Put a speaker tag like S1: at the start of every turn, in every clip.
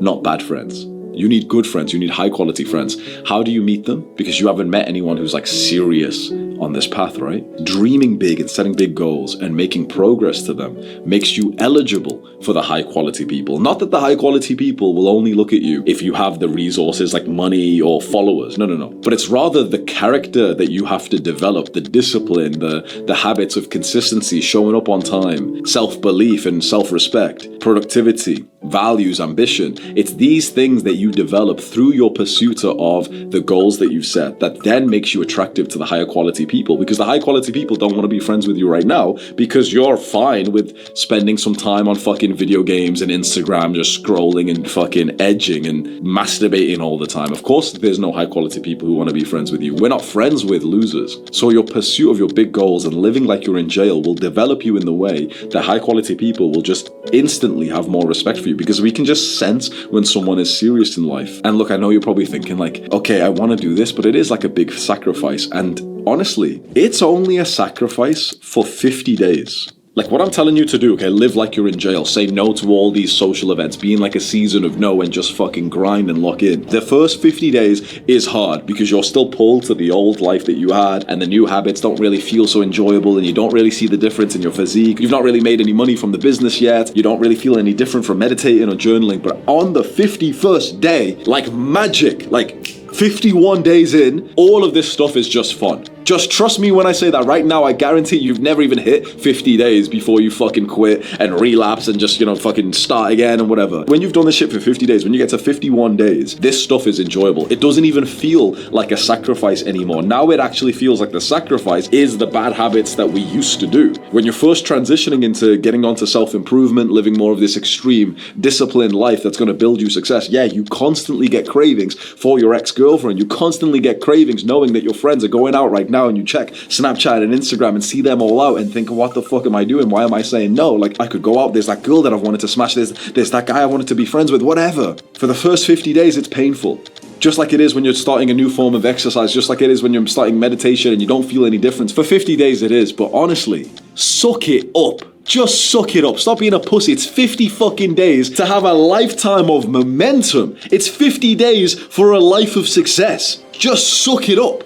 S1: not bad friends. You need good friends. You need high quality friends. How do you meet them? Because you haven't met anyone who's like serious on this path, right? Dreaming big and setting big goals and making progress to them makes you eligible for the high quality people. Not that the high quality people will only look at you if you have the resources like money or followers. No. But it's rather the character that you have to develop, the discipline, the habits of consistency, showing up on time, self-belief and self-respect, productivity, values, ambition. It's these things that you develop through your pursuit of the goals that you've set that then makes you attractive to the higher quality people, because the high quality people don't want to be friends with you right now because you're fine with spending some time on fucking video games and Instagram, just scrolling and fucking edging and masturbating all the time. Of course, there's no high quality people who want to be friends with you. We're not friends with losers. So your pursuit of your big goals and living like you're in jail will develop you in the way that high quality people will just instantly have more respect for you, because we can just sense when someone is serious in life. And look, I know you're probably thinking like, okay, I want to do this, but it is like a big sacrifice. And honestly, it's only a sacrifice for 50 days. Like what I'm telling you to do, okay, live like you're in jail, say no to all these social events, be in like a season of no and just fucking grind and lock in. The first 50 days is hard because you're still pulled to the old life that you had, and the new habits don't really feel so enjoyable, and you don't really see the difference in your physique. You've not really made any money from the business yet. You don't really feel any different from meditating or journaling. But on the 51st day, like magic, like 51 days in, all of this stuff is just fun. Just trust me when I say that right now, I guarantee you've never even hit 50 days before you fucking quit and relapse and just, fucking start again and whatever. When you've done this shit for 50 days, when you get to 51 days, this stuff is enjoyable. It doesn't even feel like a sacrifice anymore. Now it actually feels like the sacrifice is the bad habits that we used to do. When you're first transitioning into getting onto self-improvement, living more of this extreme, disciplined life that's going to build you success, yeah, you constantly get cravings for your ex-girlfriend. You constantly get cravings knowing that your friends are going out right now, and you check Snapchat and Instagram and see them all out and think, what the fuck am I doing? Why am I saying no? Like, I could go out, there's that girl that I've wanted to smash, there's that guy I wanted to be friends with, whatever. For the first 50 days, it's painful. Just like it is when you're starting a new form of exercise, just like it is when you're starting meditation and you don't feel any difference. For 50 days it is, but honestly, suck it up. Just suck it up. Stop being a pussy. It's 50 fucking days to have a lifetime of momentum. It's 50 days for a life of success. Just suck it up.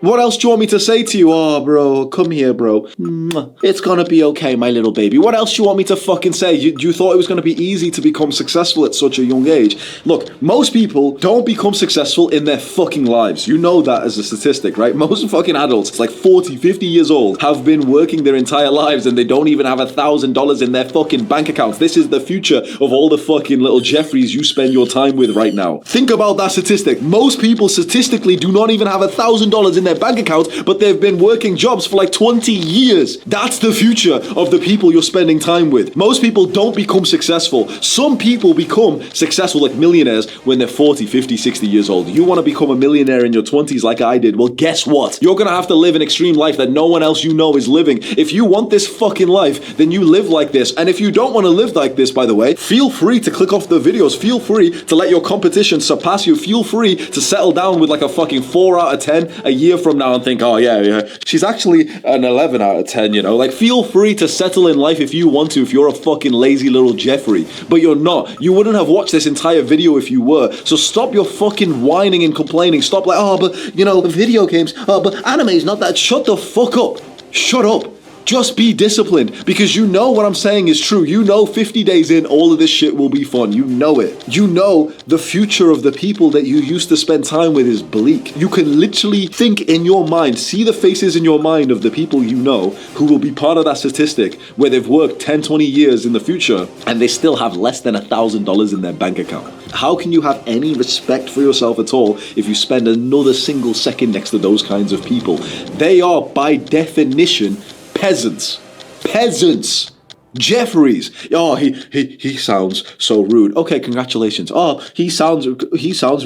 S1: What else do you want me to say to you? Oh, bro, come here, bro. It's gonna be okay, my little baby. What else do you want me to fucking say? You thought it was gonna be easy to become successful at such a young age. Look, most people don't become successful in their fucking lives. You know that as a statistic, right? Most fucking adults, it's like 40, 50 years old, have been working their entire lives and they don't even have $1,000 in their fucking bank accounts. This is the future of all the fucking little Jeffreys you spend your time with right now. Think about that statistic. Most people statistically do not even have $1,000 in their bank accounts, but they've been working jobs for like 20 years. That's the future of the people you're spending time with. Most people don't become successful. Some people become successful, like millionaires, when they're 40, 50, 60 years old. You want to become a millionaire in your 20s like I did? Well, guess what? You're gonna have to live an extreme life that no one else you know is living. If you want this fucking life, then you live like this. And if you don't want to live like this, by the way, feel free to click off the videos. Feel free to let your competition surpass you. Feel free to settle down with like a fucking 4 out of 10 a year from now and think, oh yeah, she's actually an 11 out of 10, Like, feel free to settle in life if you want to, if you're a fucking lazy little Jeffrey. But you're not. You wouldn't have watched this entire video if you were. So stop your fucking whining and complaining. Stop like, but video games, but anime is not that. Shut the fuck up. Shut up. Just be disciplined, because you know what I'm saying is true. You know 50 days in, all of this shit will be fun. You know it. You know the future of the people that you used to spend time with is bleak. You can literally think in your mind, see the faces in your mind of the people you know who will be part of that statistic where they've worked 10, 20 years in the future and they still have less than $1,000 in their bank account. How can you have any respect for yourself at all if you spend another single second next to those kinds of people? They are, by definition, peasants. Jeffries. Oh, he sounds so rude. Okay, congratulations. Oh, he sounds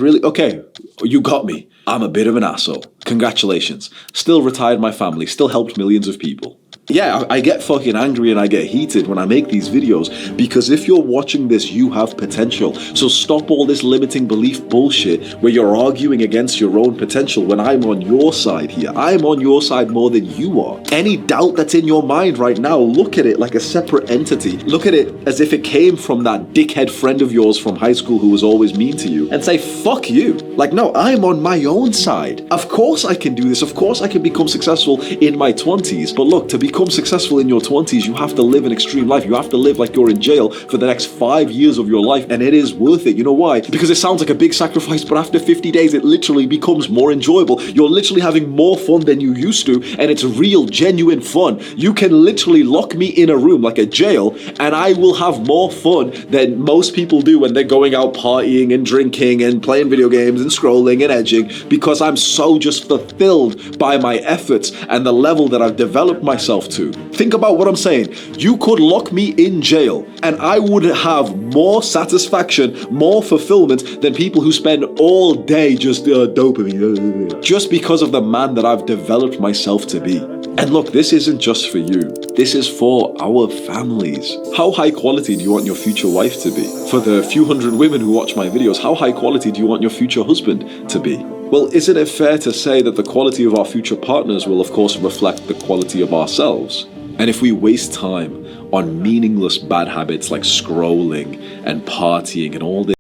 S1: really okay. You got me. I'm a bit of an asshole. Congratulations. Still retired my family. Still helped millions of people. Yeah, I get fucking angry and I get heated when I make these videos, because if you're watching this, you have potential. So stop all this limiting belief bullshit where you're arguing against your own potential when I'm on your side here. I'm on your side more than you are. Any doubt that's in your mind right now, look at it like a separate entity. Look at it as if it came from that dickhead friend of yours from high school who was always mean to you, and say, fuck you. Like, no, I'm on my own side. Of course I can do this. Of course I can become successful in my 20s. But look, to become successful in your 20s, you have to live an extreme life. You have to live like you're in jail for the next 5 years of your life, and it is worth it. You know why? Because it sounds like a big sacrifice, but after 50 days, it literally becomes more enjoyable. You're literally having more fun than you used to, and it's real, genuine fun. You can literally lock me in a room like a jail, and I will have more fun than most people do when they're going out partying and drinking and playing video games and scrolling and edging, because I'm so just fulfilled by my efforts and the level that I've developed myself to. Think about what I'm saying. You could lock me in jail and I would have more satisfaction, more fulfillment than people who spend all day just dopamine, just because of the man that I've developed myself to be. And look, this isn't just for you. This is for our families. How high quality do you want your future wife to be? For the few hundred women who watch my videos, how high quality do you want your future husband to be? Well, isn't it fair to say that the quality of our future partners will of course reflect the quality of ourselves? And if we waste time on meaningless bad habits like scrolling and partying and all this,